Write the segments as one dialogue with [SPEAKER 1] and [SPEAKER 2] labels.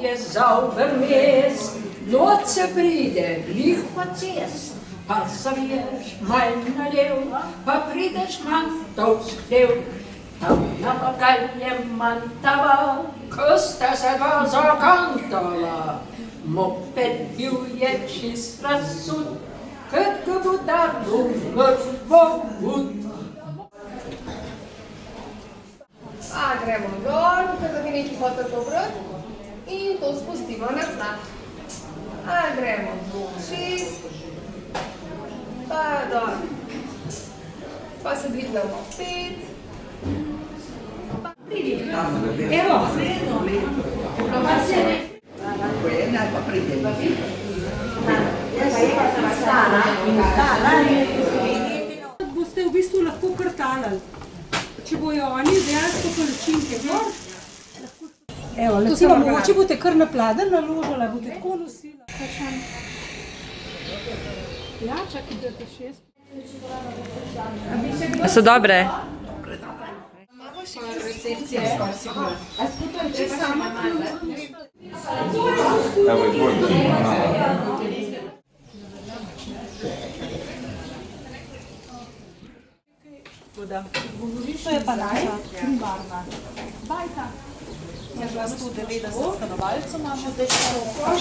[SPEAKER 1] je zauber mes, noč se pride, glih pa cest, pa zaviješ mal nalev, pa prideš mantovsk del. Tam na bagalje mantava, ko sta se dva zakantala. Moped bil je čist razsud, kad ga bo dal mrtvo hud.
[SPEAKER 2] A gremo dol, kada bi neki hotel pobrati in to spustimo na tla. A gremo 6, pa dol, pa se dvignemo 5.
[SPEAKER 1] Evo,
[SPEAKER 3] Quella pa pride.
[SPEAKER 4] Boste v bistvu lahko krtalali. Če bojo oni dejansko palačinke gor, evo, recimo, mogoče boste kar na pladenj naložili, boste tako nosili. Ja, čakajte, da še jaz.
[SPEAKER 5] A so dobre?
[SPEAKER 6] Evo je tvoj.
[SPEAKER 4] To je pa naša primarna bajta. 190 stanovalcev imamo zdaj šaroko.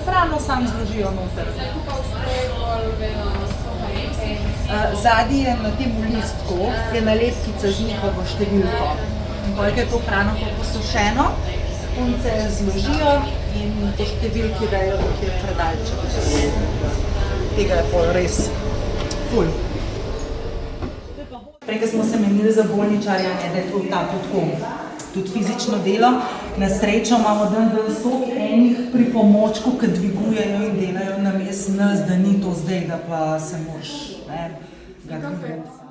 [SPEAKER 4] Hrano sam zložijo noter. Zadnji je na tem listku, je nalepkica z njihovo številko. Koliko je to hrano posušeno, punce zložijo in po številki dajo nekje predalček. Tega je pol res ful. Prej smo se menili za bolničarja, da je to tako. Tudi fizično delo. Na srečo imamo dan toliko enih pripomočkov, ki dvigujejo in delajo namesto nas, da ni to zdaj, da pa se moraš ga dvigati.